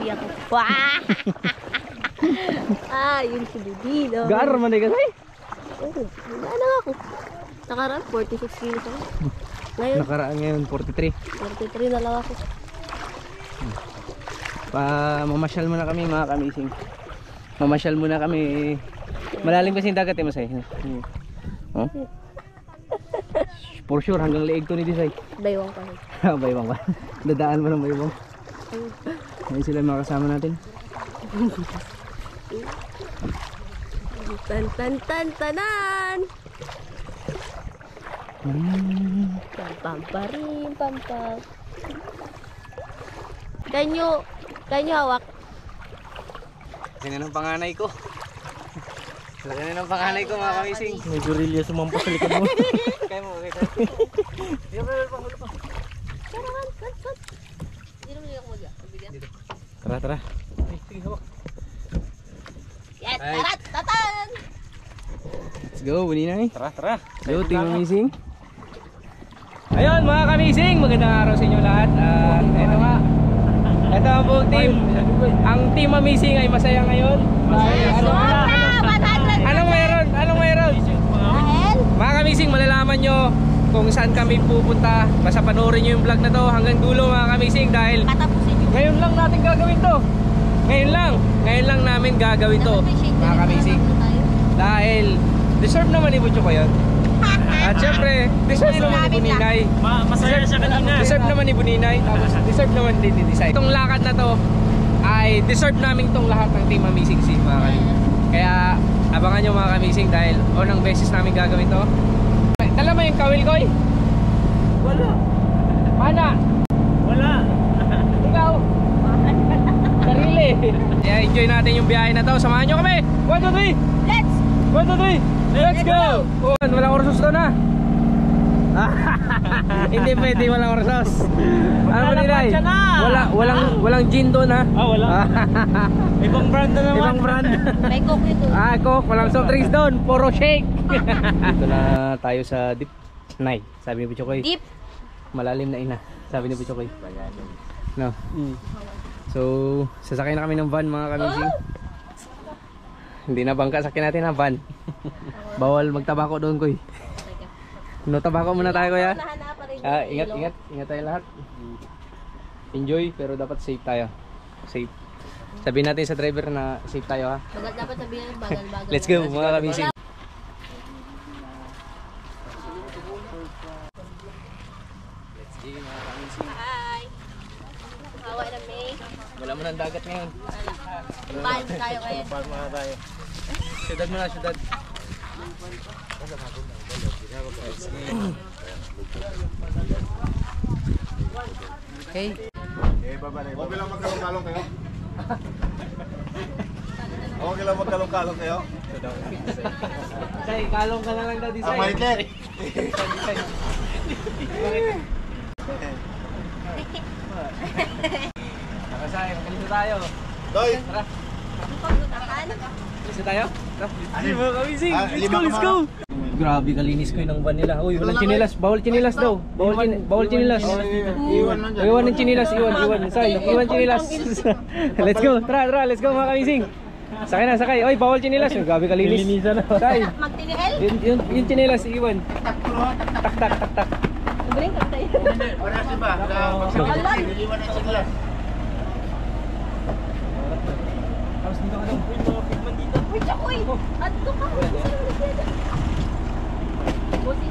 baby ako. Wah! Ah, yung si baby, no? Gaar man ka say? Oo, ano ako? Nakaraan, 46 kilos ako. Ngayon? Nakaraan ngayon, 43. 43 na lang ako. Mamasyal muna kami mga kamising. Mamasyal muna kami. Malalim kasi yung dagat Masay. Oh? For sure, hanggang leeg to ni Disay. Baywang pa. Baywang pa. Dadaan mo ng baywang. Ngayon sila mga kasama natin. Tan tan tan tanan. Pam pam parim pam pam. Kanyo hawak. Sino ng panganay ko? Sino ng panganay ko mga kamising? May gorilla sumampas sa likod mo. Kaya mo, okay. Tara, tara. Ay, sige, hawak. Yes, tarat, tatan! Let's go, Buninay. Tara, tara. Hello, Team Amazing. Ayun mga kamising, magandang araw sa inyo lahat. Ito nga, ito ang buong team. Ang Team Amazing ay masaya ngayon. Anong meron? Anong meron? Mga kamising, malalaman nyo kung saan kami pupunta. Basta panoorin nyo yung vlog na to hanggang dulo mga kamising. Dahil ngayon lang natin gagawin to. Ngayon lang namin gagawin to mga kamising. Dahil deserve naman ni Butcho ko yun. At syempre, deserve naman ni Buninay. Masaya siya kanina. Deserve naman ni Buninay. Tapos deserve naman din ni Disay. Itong lakad na to ay deserve namin itong lahat ng Team Amazing Sea mga kamising. Kaya abangan nyo mga kamising dahil unang beses namin gagawin to. Dala mo yung kawil koy? Wala. Mana? Wala. Ikaw? Sarili. Kaya enjoy natin yung biyahe na to. Samahan nyo kami. 1, 2, 3. Let's! 1, 2, 3. Let's go! Walang orsos doon ha. Hindi pwede walang orsos. Ano ba nilay? Walang gin doon ha. Wala. Ibang brand na naman. Ibang brand. May coke ito. Coke. Walang soft drinks doon. Puro shake. Ito na tayo sa Deep Nay. Sabi ni Butchokoy. Deep. Malalim na ina. Sabi ni Butchokoy. No. So, sasakay na kami ng van mga kamising. Hindi na bangka, sakyan natin na van. Bawal magtabako doon koy. No, tabako muna tayo kuya. Ingat tayo lahat. Enjoy pero dapat safe tayo. Safe. Sabihin natin sa driver na safe tayo ha. Dapat sabihin bagal. Let's go mga kamising. Let's go mga kamising. Hi. Hawa na May. Wala mo ng dagat ngayon. Palm tayo kayo. Palm na tayo. Syudad mo na, syudad. Okay. Okay lang magkalong-kalong kayo? Okay lang magkalong-kalong kayo? Say, kalong ka na lang daw di say. Ang malikit! Nakasay, kalito tayo. Doy! Tara, Pagkutakan. kalito tayo. Tara. Sige mga kamising. Let's go! Grabe, kalinis ko yung van nila. Uy, walang chinilas. Bawal chinilas daw. Bawal chinilas. Iwan lang dyan. Iwan ng chinilas. Iwan. Say, iwan chinilas. Let's go. Tara. Let's go mga kamising. Sakay na, sakay. Oy, bawal chinilas. Grabe, kalinis. Linisan na. Say, Magtinihel. yung chinilas, iwan. Tak. Bring ka tayo. Wala si ba? Pagsabi, niliwan ang siglas. Tapos dito ka daw. Uy, Chakoy! Adto ka! Bossy.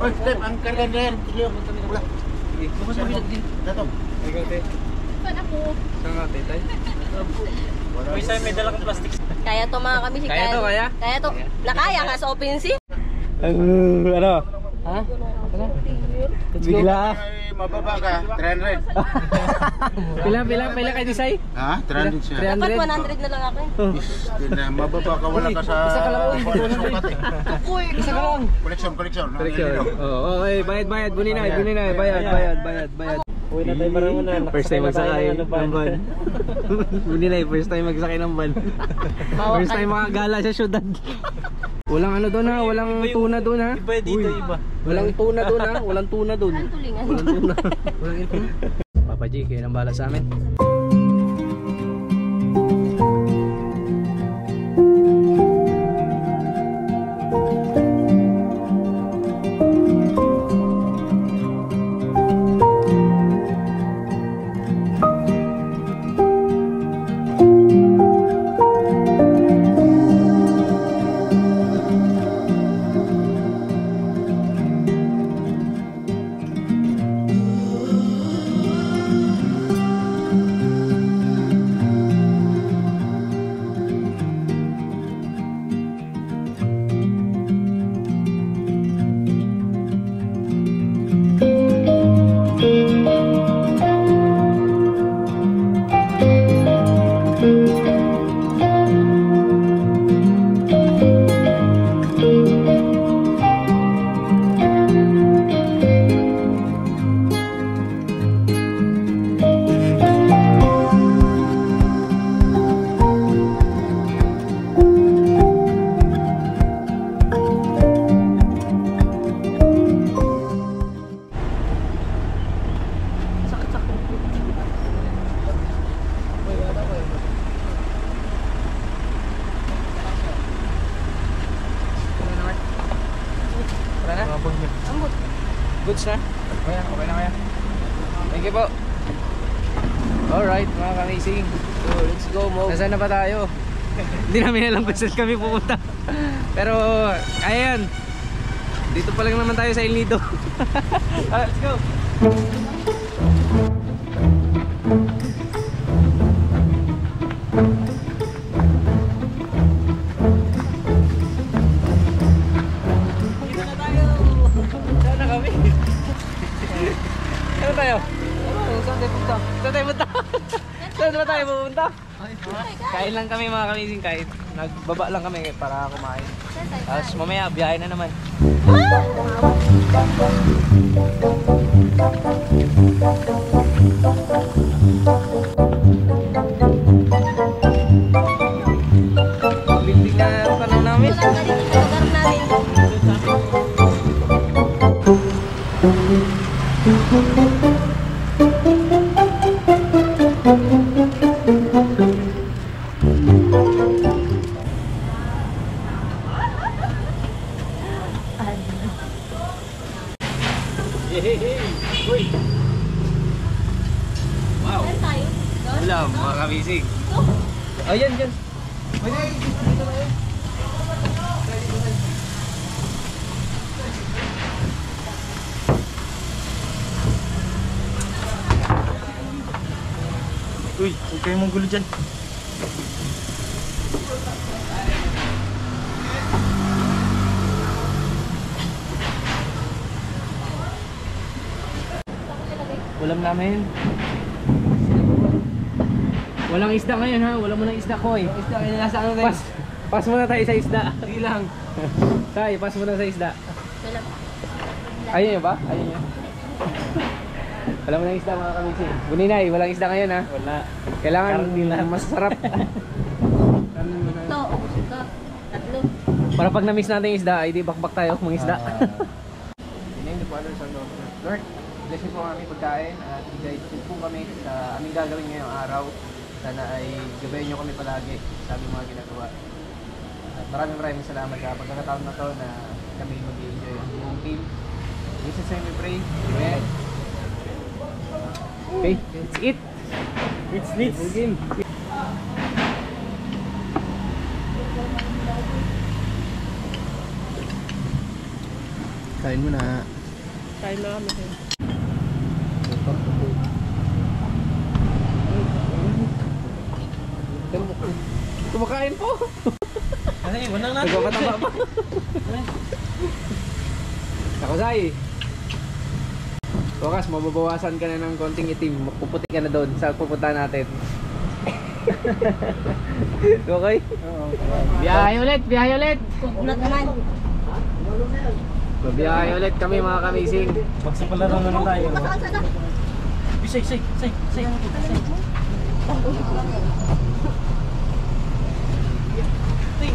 Oy, Step, ang karga na yan. Wala. Bukas mo bilag din. Dato. Ikaw, te. Saan ako? Saan ka, tetay? Uy, sa'yo may dalang plastic. Kaya to mga kamising. Kaya to, kaya? Kaya to. Nakaya ka sa open sea. Ano? Ha? Bigla. Ay, mababa ka. 300. Pila kay Disay? Ha? 300 siya. 300. Dapat 100 na lang ako. Mababa ka, wala ka sa... Isa ka lang. sukat eh. Isa ka lang. Collection. Oo, okay, bayad. Buninay. Bayad. Uy na tayo parang muna. First time magsakay ng van. Buninay, first time magsakay ng van. First time makagala sa syudad. Walang ano doon ha, walang tuna doon ha. Iba dito, iba. Walang tuna doon ha, walang tuna doon. Ang tulingan. Walang tuna. Walang tuna. Papa G, kayo nang bahala sa amin. Goods na? Okay na kaya. Thank you po. Alright mga ka-amazing. So let's go mo. Nasaan na ba tayo? Hindi namin alam kung saan kami pupunta. Pero ayan, dito pa lang naman tayo sa El Nido. Let's go. Saan tayo? Saan tayo punta? Saan tayo punta? Saan ba tayo pupunta? Kain lang kami mga kamising, kahit nagbaba lang kami para kumain. Tapos mamaya biyahe na naman. Building na ang tanaw namin. Uy. Wow. Wala mga kamising. Ayan, dyan. Uy, huwag kayong manggulo dyan. Ulam namin. Walang isda ngayon ha, wala mo ng isda ko eh. Isda kayo nasa ano tayo? Pas muna tayo sa isda. Sige lang. Tay, pas muna sa isda. Ayun nyo ba? Ayun nyo. Wala mo ng isda mga kamisi. Buninay, walang isda ngayon ha. Wala. Kailangan Karni lang. masarap. Ito, ubos ito. Tatlo. Para pag na-miss natin yung isda, ay di bakbak tayo mga isda. In the name of the Father, Son, and Holy Spirit. Lord, bless po ang aming pagkain at i-guide po kami sa aming gagawin ngayong araw. Sana ay gabayan nyo kami palagi sa aming mga ginagawa. At maraming salamat sa pagkakataon na to na kami mag-i-enjoy ang buong team. In Jesus' name we pray. Amen. Okay, let's eat. Let's Begin. Kain mo na. Kain na kami. Kumakain po. Ay, wanang natin. Nagpapataba pa. Ako say. Wakas, mababawasan ka na ng konting itim. Puputi ka na doon sa pupunta natin. Okay? Biyahe ulit, biyahe ulit. Kukunat naman. Biyahe ulit kami mga kamising. Magsapalaro na lang tayo. Say.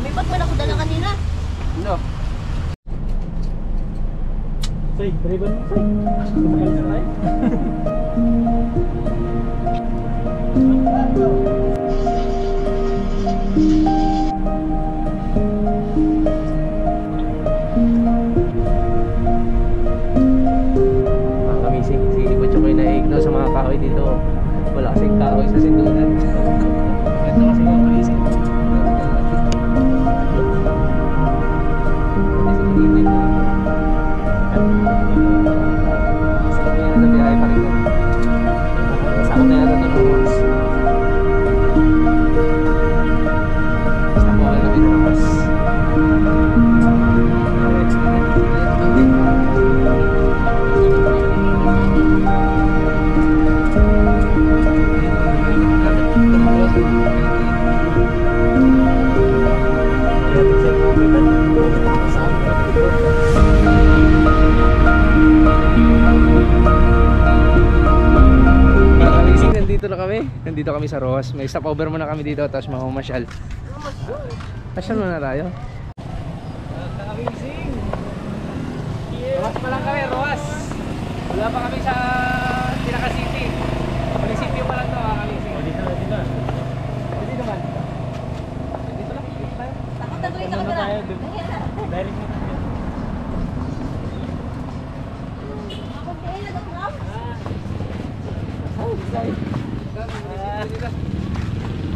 May pagman ako dala kanina. No. Say, driban mo. Say. Wala kasing kahoy sa sindunan. Ganda kasi yung kalising. Sa biyahe pa rin. Sakot na yata ito ng oras. Basta po ka namin ng oras. Nandito kami sa Rojas. May stopover muna kami dito tapos mamamasyal. Masyal muna tayo. Amazing! Rojas pa lang kami, Rojas. Wala pa kami sa Tinaca City. Munisipyo pa lang to, amazing. Dito naman. Dito lang. Dito tayo. Takot na tuloy, takot na lang. Direct mo tayo.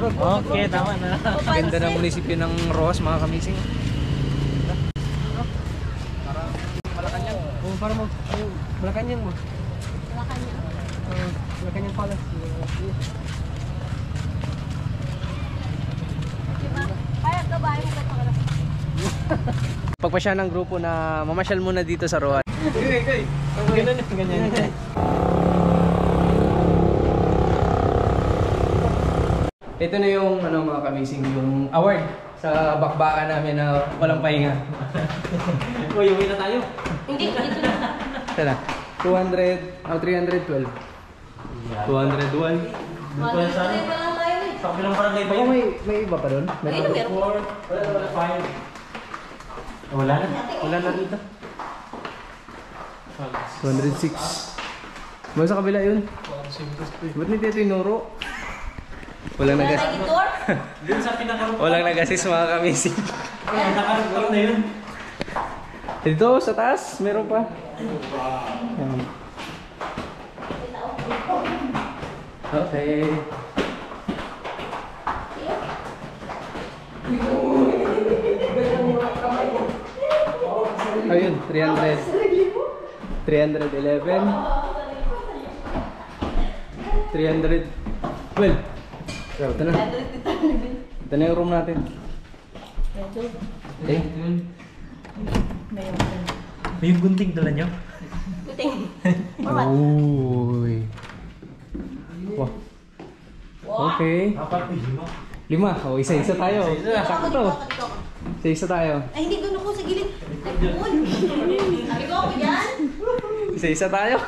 Okay, tama na. Ganda ng munisipyo ng Rojas, mga kamising. Parang Malacanang. Oh, para mo. Malacanang mo. Malacanang Palace. Kaya ka ba? Ayaw mo ka pa. Pagpasya ng grupo na mamasyal muna dito sa Rojas. Ganyan. Ito na yung mga kamising, yung award sa bakbakan namin na walang pahinga. Uy, uwi na tayo. Hindi, dito na. Ito na. 312. 201. Doon pa yan sa ano? Sa kabilang barangay ba Baka yun? may iba pa doon? Ayun, meron. Wala, 5. Wala na. Wala na dito. 206. Ba sa kabila yun? Ba't hindi ito inuro? Walang nagas. Doon sa pinakaroon. Walang nagasis, mga kamising. Nakaroon na yun. Dito sa taas, meron pa. Yan. Okay. Ayun, 300. 311. 312. Ito na. Ito na yung room natin. Okay. May yung gunting dala nyo? Kuting. Uy. Wow. Okay. Apat, 5. 5. O, isa-isa tayo. Sakto. Isa-isa tayo. Ay, hindi doon ako sa gilid. Ay, doon. Sabi ko ako yan. Isa-isa tayo.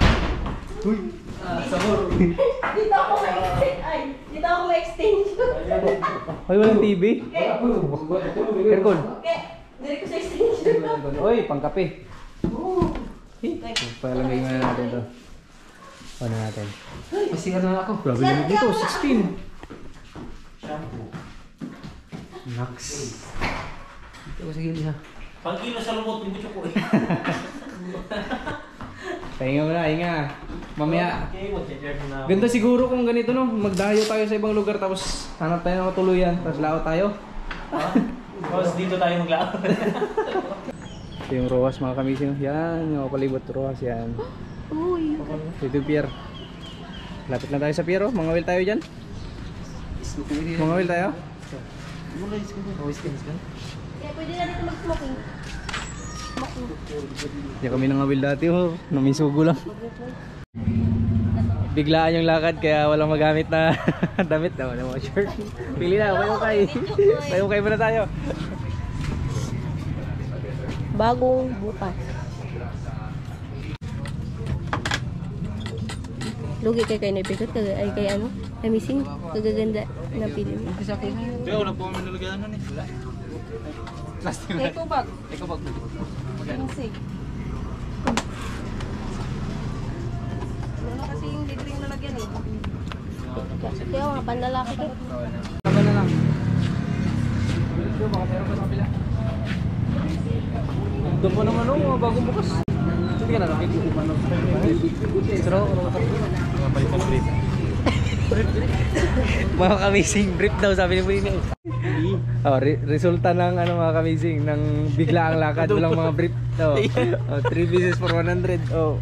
Dito ako dito ako may extension. Ay, walang TV. Aircon. Okay, dito ko sa extension. Uy, pangkape. Palamig na natin to. Ano natin? Masira na ako. Grabe lamig dito, 16. Shampoo. Nax. Dito ko sa gilid ha. Pang kilo sa lumot, yung butyo ko eh. Pahinga mo na, hinga. Mamaya. Okay, mag-check na. Ganda siguro kung ganito no. Magdayo tayo sa ibang lugar tapos hanap tayo ng matuluyan. Tapos lao tayo. Tapos dito tayo maglao. Ito yung Rojas, mga kamising. Yan, yung palibot Rojas yan. Uy. Dito yung pier. Lapit na tayo sa pier oh. Mangawil tayo dyan. Mangawil tayo. Kaya pwede na dito mag-smoking. Hindi kami nangawil dati oh. Namisugo lang. Biglaan yung lakad kaya walang magamit na damit na wala mga shirt. Pili na, kay. Kay muna tayo. Bagong bukas. Lugi kay naipikot ay kay ano? Ay missing kagaganda na pili. Hindi, wala po kami nalagyan ano eh. Plastic Kay kubag. Ikaw ba? Missing. Ano kasi yung libreng nalagyan eh. Kaya mga panlalaki ko. Tama na lang. Ito, baka meron pa sa kapila. Doon pa naman oh, bagong bukas. Hindi ka nakakita. Pero, Mga balitan ulit. Mga kamising, brief daw sabi ni Bunina. Oh, resulta ng ano mga kamising, ng biglaang lakad, walang mga brief. Oh, 3 pieces for 100. Oh.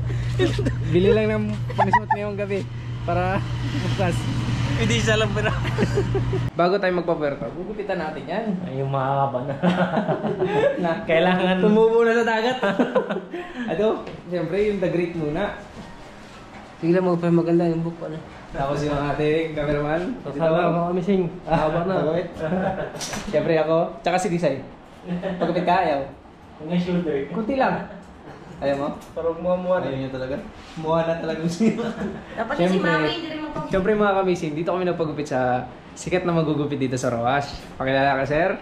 Bili lang ng pangsuot ngayong gabi para bukas. Hindi siya lang pala. Bago tayo magpa-puerto, gugupitan natin yan. Ay, yung mahaba na. Kailangan Tumubo na sa dagat. Ano? Siyempre yung the great muna. Sige lang, maganda yung book pala. Tapos yung ating cameraman. Kasama mga kamising. Haba na. Pagupit. Siyempre ako. Tsaka si Disay. Pagupit ka, ayaw. Yung shoulder. Kunti lang. Ayaw mo? Parang muha-muha Ayaw niya talaga. Muha na talaga siya. Dapat si Mami, hindi rin magpapagupit. Siyempre mga kamising, dito kami nagpagupit sa sikat na magugupit dito sa Roas. Pakilala ka, sir?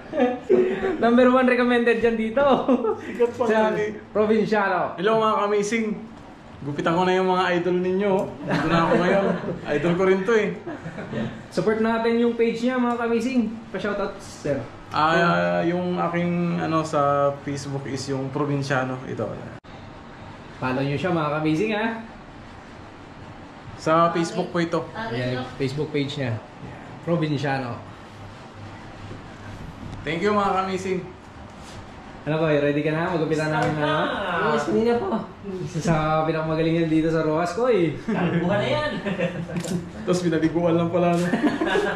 Number 1 recommended dyan dito. Sikat pa Sa nga eh. Provinciano. Hello mga kamising. Gupitan ko na yung mga idol ninyo. Dito na ako ngayon. Idol ko rin to eh. Support natin yung page niya mga kamising. Pa-shoutout, sir. Yung aking ano sa Facebook is yung Provinciano. Ito. Follow nyo siya mga kamising ha. Sa Facebook po ito. Ayan yung Facebook page niya. Provinciano. Thank you mga kamising. Ano ko, ready ka na? Magupitan namin na. Yes, hindi na po. Isa sa pinakamagalingan dito sa Roas ko eh. Buka na yan. Tapos binaliguan lang pala. No?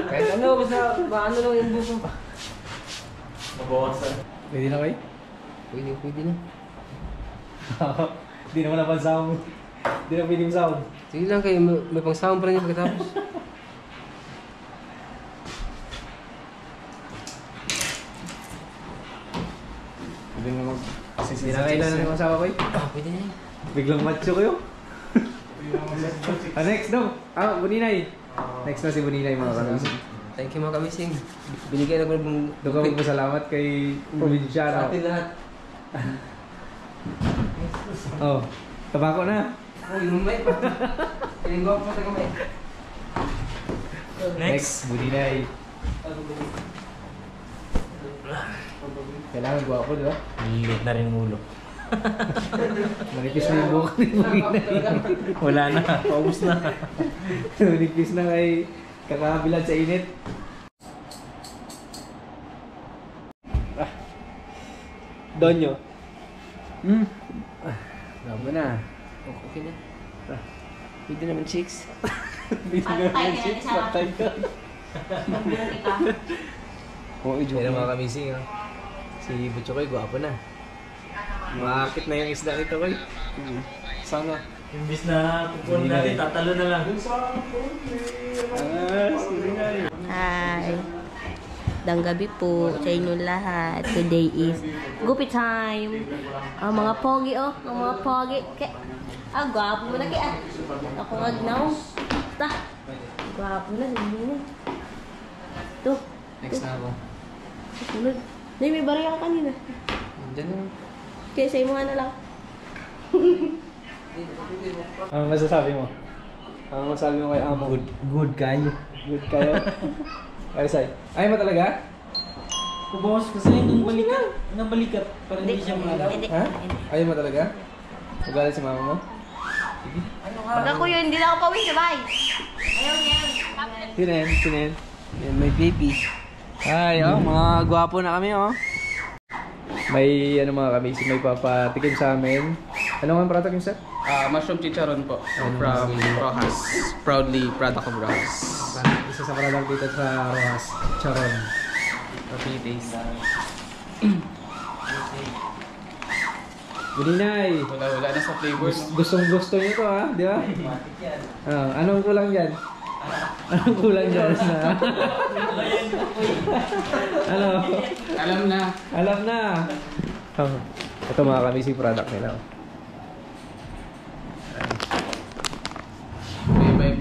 Kahit ano, basta paano lang yung book mo. Mabawasan. Ready na kayo? Pwede na. Hindi naman napansound. Hindi na pwedeng sound. Sige lang kayo, may pang sound pa rin yung pagkatapos. Pwede nga Hindi na kailan na yung asawa ko eh. Pwede na yan. Biglang macho kayo. Next daw. Buninay. Next na si Buninay mga kamising. Thank you mga kamising. Binigay na ko ng Doon ka magpasalamat kay Provinciano. sa atin lahat. Oh, tabako na. Oh, yung may pa. Yung gwapo sa kamay. Next, Buninay. Kailangan gwapo, di ba? Lilit na rin ulo. Manipis na yung buhok ni Buninay. Wala na. Paubos na. Manipis na kay kakabilad sa init. Donyo. Labo na. Okay na. Pwede naman chicks. Patay ka. Oo, Yan ang mga kamising. Si Butchokoy, gwapo na. Maakit na yung isda nito, koy. Sana. Imbis na kukunin natin, tatalo na lang. Hi. Dang gabi po sa inyo lahat. Today is gupit time. Ang mga pogi oh. Ang mga pogi. Gwapo mo na kaya. Ako agnaw. Ta. Gwapo na. Hindi. To. Next na ako. Sunod. Hindi, may bariya ka kanina. Diyan na. Kaya sa imo na lang. Ano masasabi mo? Ano masasabi mo kay Amo? Good kayo. Good kayo? Ay, say. Ayaw mo talaga? Boss, kasi yung balikat. Nabalikat. Para hindi siya malaw. Hindi. Ha? Ayaw mo talaga? Magalit si mama mo? Pag ako yun, hindi na ako pawin sabay. Ayaw niya. Sino yan? Sino yan? Yan, may baby. Ay, mga gwapo na kami, oh. May, mga kami, may papatikim sa amin. Ano nga ang product yung sir? Mushroom chicharon po from Rojas. Proudly product of Rojas. Isa sa product dito sa Rojas, Charon. Okay, taste. Buninay! Wala na sa flavor. No? Gustong gusto niyo to, ha? Di ba? Anong kulang dyan? Anong kulang dyan? Ano? Alam na. Alam na! Ito mga kamising product nila.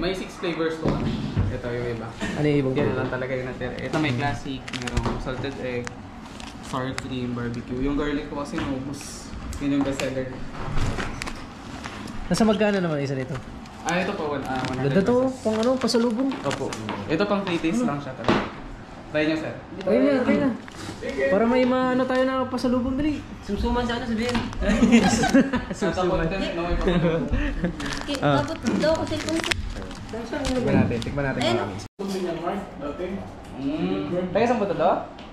May 6 flavors to. Ito yung iba. Ano yung ibang Yan lang talaga yung natira. Ito may classic, mayroong salted egg, sour cream, barbecue. Yung garlic ko kasi naubos. Yun yung bestseller. Nasa magkano naman isa nito? Ito po, 100 Ganda to, pesos. pang pasalubong. Opo. Ito pang free taste lang siya talaga. Try nyo, sir. Kaya na. Para may maano tayo na pasalubong dali. Sumsuman sa ano sabihin. Nasa content na may pasalubong. Abot daw kasi kung Tikman natin mga kamising. Taga saan ba ito do?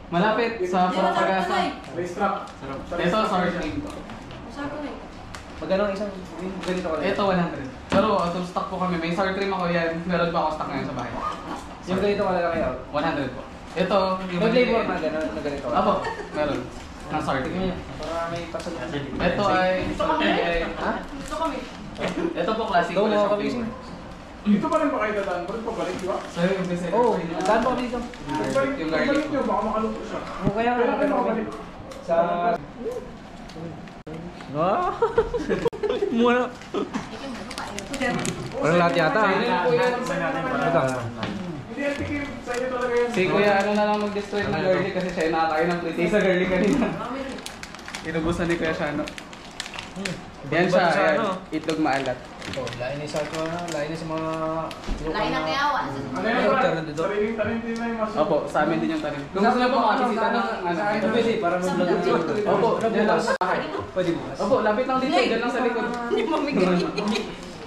Malapit sa Pagasa. Racetrack. Ito, sour cream. Magkano isang ganito ko? Ito, 100. Pero out of stock po kami. May sour cream ako yan. Meron pa ako stock ngayon sa bahay. Yung ganito ko lalaki out. 100 po. Ito, yung May flavor na gano'n na ganito. Apo, meron. Ang sour cream. Para may pasalubong. Ito ay... Ha? Ito po, classic Go ko mga sa kamising. Dito pa rin ba kayo dadaan? Bakit pabalik, di ba? So, yung best Oo, daan pa kami dito. Yung garlic Balik po. nyo, baka makaluto siya. O kaya Kaya kayo makabalik. sa... Ah! Muna. Parang lahat yata. Po yan. Ito. Hindi, tikim. Sa inyo talaga yan. Si Kuya ano na lang mag-destroy ng garlic kasi siya yung nakakain ng pretty sa garlic kanina. Inubusan ni Kuya Shano. Yan siya, Sa yan. ano? Itlog maalat. Ito, lain sa ko na, lain sa mga... Lain na kaya, wala sa Ano yan, Brad? Sariling tanim din na yung mas... Opo, sa amin din yung tanim. Kung gusto niyo po makakisita ng ano. Ito pwede, para mag-vlog dito. Opo, dyan lang sa bahay. Pwede bukas. Opo, lapit lang dito, dyan lang sa likod. Hindi mamigay.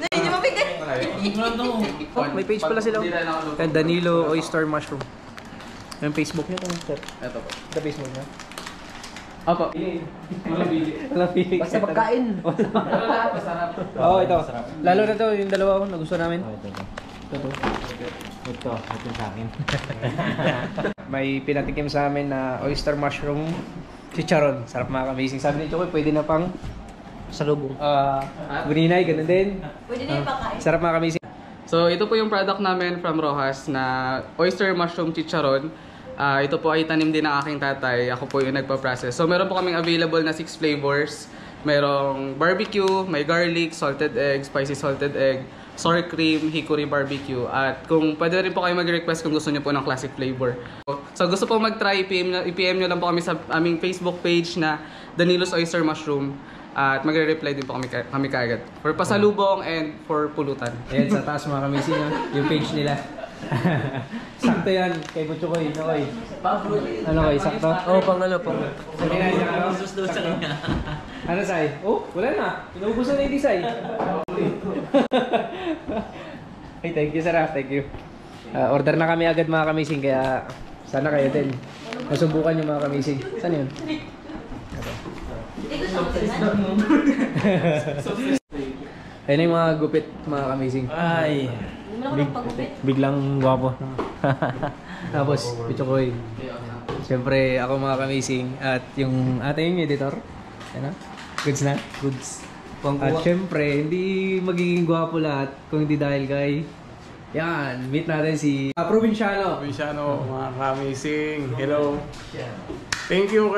Hindi mamigay. May page pala sila. Hindi tayo nakaluto. Kaya Danilo Oyster Mushroom. Yung Facebook niya ito, sir. Ito po. Ito Facebook niya. Opo. Walang bili. Basta pagkain. Pero lahat masarap. Oo, ito. Lalo na to, yung dalawa ko, nagustuhan namin. Ito sa akin. May pinatikim sa amin na oyster mushroom chicharon. Sarap mga amazing. Sabi ni Chokoy, pwede na pang salubong. Buninay, ganun din. Pwede na yung pakain. Sarap mga amazing. So, ito po yung product namin from Rojas na oyster mushroom chicharon. Ito po ay tanim din ng aking tatay. Ako po yung nagpa-process. So, meron po kaming available na 6 flavors. Merong barbecue, may garlic, salted egg, spicy salted egg, sour cream, hickory barbecue. At kung pwede rin po kayo mag-request kung gusto niyo po ng classic flavor. So, gusto po mag-try, i-PM nyo lang po kami sa aming Facebook page na Danilo's Oyster Mushroom. At magre-reply din po kami kaagad. For pasalubong and for pulutan. Ayan, sa taas mga kamising yung page nila. Sakto yan, kay Butchokoy. Ano koy, sakto? Oo, pang ano, pang... Ano, Sai? Oh, wala na. Inuubusan na yung Sai. Hey, thank you, Sarah. Thank you. Order na kami agad mga kamising, kaya sana kayo din. Masubukan yung mga kamising. Saan yun? Ayun na yung mga gupit mga kamising. Ay, biglang gwapo. Tapos, Butchokoy. Siyempre, ako mga kamising. At yung ate yung editor. Ano? Goods na? Goods. At syempre, hindi magiging gwapo lahat kung hindi dahil kay... Yan, meet natin si Provinciano. Provinciano, mga ka-amazing. Hello. Thank you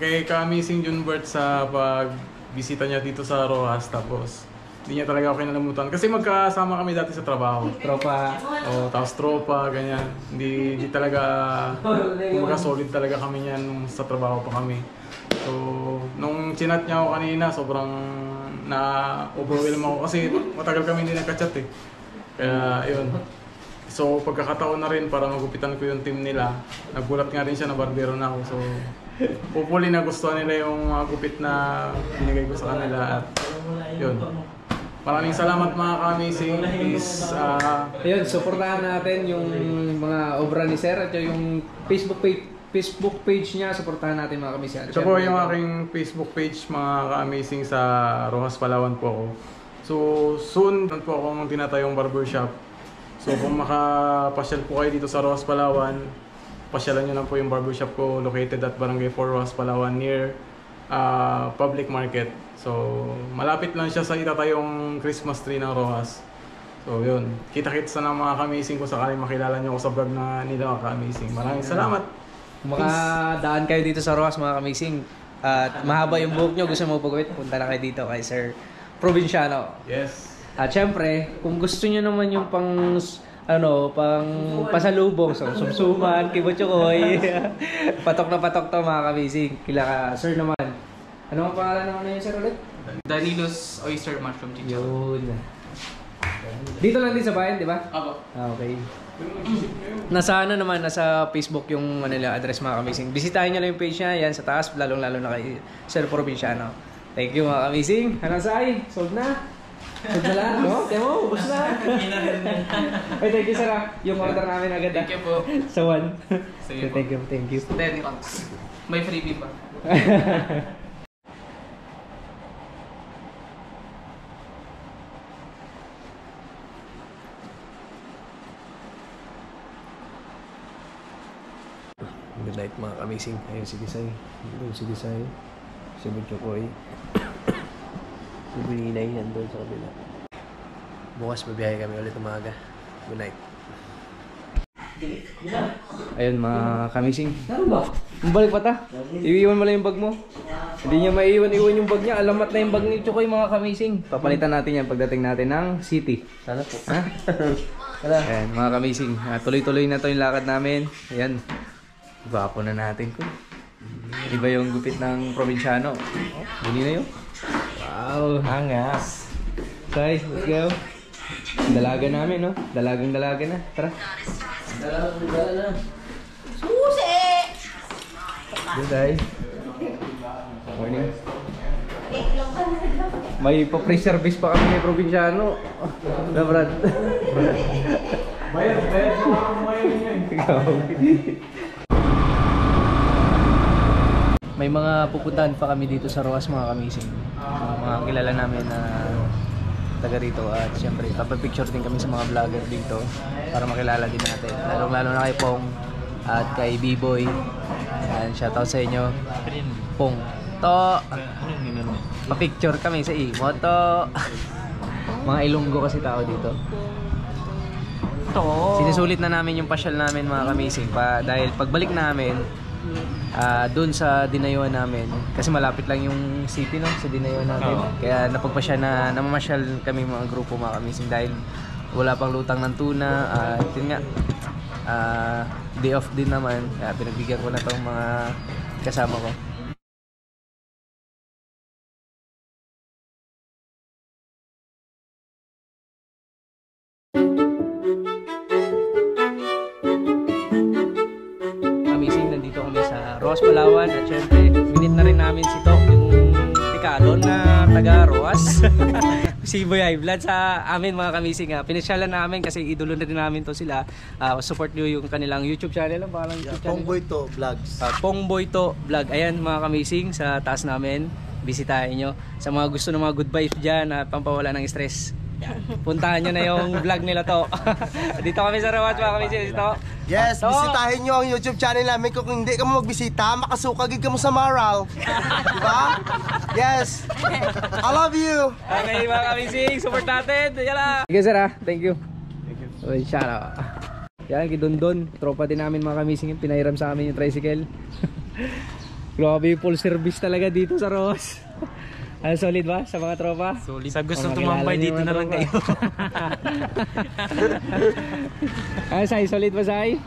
kay ka-amazing Junbert sa pagbisita niya dito sa Rojas. Tapos, hindi niya talaga ako kinalamutan. Kasi magkasama kami dati sa trabaho. Tropa. Tapos tropa, ganyan. Hindi talaga, kumbaga solid talaga kami niyan nung sa trabaho pa kami. So, nung chinat niya ako kanina, sobrang na-overwhelm ako kasi matagal kami hindi nagka-chat eh. Kaya, yun. So, pagkakataon na rin para magupitan ko yung team nila. Nagulat nga rin siya na barbero na ako. So, hopefully nagustuhan nila yung mga gupit na binigay ko sa kanila. At, yun. Maraming salamat mga ka-amazing. Please, Ayun, supportahan natin yung mga obra ni Sir at yung Facebook page niya, supportahan natin mga kamisyan. ito po yung aking Facebook page mga ka-amazing sa Rojas, Palawan po ako. So soon po akong tinatayong barbershop. So kung makapasyal po kayo dito sa Rojas, Palawan, pasyalan nyo lang po yung barbershop ko located at Barangay 4 Rojas, Palawan near Public Market. So malapit lang siya sa itatayong Christmas tree ng Rojas. So yun, kita-kits na ng mga ka-amazing ko sakaling makilala nyo ako sa vlog na nila mga ka-amazing. Maraming salamat! Kung makadaan kayo dito sa Rojas mga kamising at mahaba yung buhok nyo, gusto mo pagawit, punta na kayo dito kay Sir Provinciano. Yes! At syempre, kung gusto nyo naman yung pang pasalubong, so sumsuman, kibutsukoy, patok na patok to mga kamising. Kila ka, Sir naman. Ano ang pangalan naman yun, Sir, ulit? Danilo's Oyster Mushroom Chicharon. Yun. Dito lang din sa bayan, di ba? Opo. Okay. Nasa ano naman, nasa Facebook yung nila address mga kamising. Bisitahin nyo lang yung page niya, yan sa taas, lalong-lalo na kay Sir Provinciano. Thank you mga kamising. Hanang Sai, sold na. Huwag na lahat, no? Tiyan mo, ubos na. Ay, thank you, sir, ah. Yung order namin agad, Thank you po. Sa one. Sige po. Thank you, thank you. 10 pounds. May freebie pa. Good night mga kamising. Ayun si Disay. Doon si Disay. Si Butchokoy. Si Buninay yan doon sa kabila. Bukas babiyahe kami ulit umaga. Good night. Ayun mga kamising. Balik pa ta. Iiwan mo lang yung bag mo. Hindi niya maiiwan-iwan yung bag niya. Alamat na yung bag ni Chokoy mga kamising. Papalitan natin yan pagdating natin ng city. Sana po. Ha? Ayan mga kamising. Tuloy-tuloy na to yung lakad namin. Ayan. Gwapo na natin ko. Iba yung gupit ng probinsyano. Buni na yun. Wow. Angas. Say, let's go. Dalaga namin, no? Dalagang-dalaga na. Tara. Dalaga na. Susi! Good day. Morning. May pa-free service pa kami ng probinsyano. Na, Brad? Bayad mo ako ngayon. May mga pupuntahan pa kami dito sa Roas mga kamising. Mga kilala namin na taga rito at siyempre papapicture din kami sa mga vlogger dito para makilala din natin. Lalo na kay Pong at kay B-Boy. Ayan, shoutout sa inyo. Pong. To! Pa-picture kami sa Imoto. Mga Ilonggo kasi tao dito. Sinusulit na namin yung pasyal namin mga kamising dahil pagbalik namin doon sa dinayuan namin kasi malapit lang yung city no sa dinayuan namin. Kaya napagpasya na namamasyal kami mga grupo mga kamising dahil wala pang lutang ng tuna at yun nga day off din naman kaya pinagbigyan ko na tong mga kasama ko. Roas, Palawan at syempre minute na rin namin si Tok yung Tikadon na taga Roas. Si Boy High Blood sa amin mga kamising. Pinasyalan namin kasi idolo na rin namin to sila. Support nyo yung kanilang YouTube channel. Parang YouTube channel. Pongboy to Vlogs. Pongboy to Vlog. Ayan mga kamising sa taas namin. Bisitahin nyo. Sa mga gusto ng mga good vibes dyan pampawala ng stress. Puntahan nyo na yung vlog nila to. Dito kami sa Roas mga kamising. Dito. Yes, bisitahin nyo ang YouTube channel namin. Kung hindi ka mo magbisita, makasukagid ka mo sa Maral. Diba? Yes. I love you. Okay mga kamising, support natin. Yan lang. Sige sir thank you. Thank you. Uy, shout out. Yan, kidondon. Tropa din namin mga kamising. Pinahiram sa amin yung tricycle. Grabe, full service talaga dito sa Roas. Solid ba sa mga tropa? Solid. Sa gustong tumambay dito na lang kayo. Sai, solid ba Sai?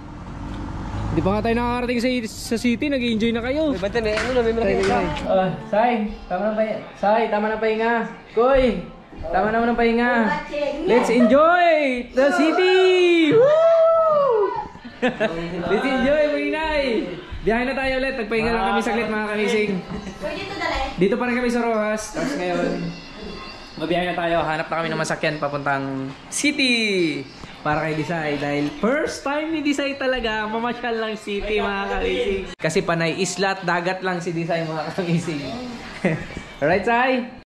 Hindi pa nga tayo nakakarating sa city, nag-enjoy na kayo. Bante, may ano na, may malaki ka. Sai, tama na pahinga. Sai, tama na pahinga. Koy, tama naman ng pahinga. Let's enjoy the city! Woo! Let's enjoy, Buninay! Biyahe na tayo ulit, nagpahinga lang kami saglit mga kamising. Dito pa rin kami sa Rojas, tapos ngayon mabiyahe na tayo, hanap na kami ng masakyan papuntang city para kay Disay dahil first time ni Disay talaga mamasyal lang city mga kamising. Kasi panay isla at dagat lang si Disay mga kamising. Alright Sai?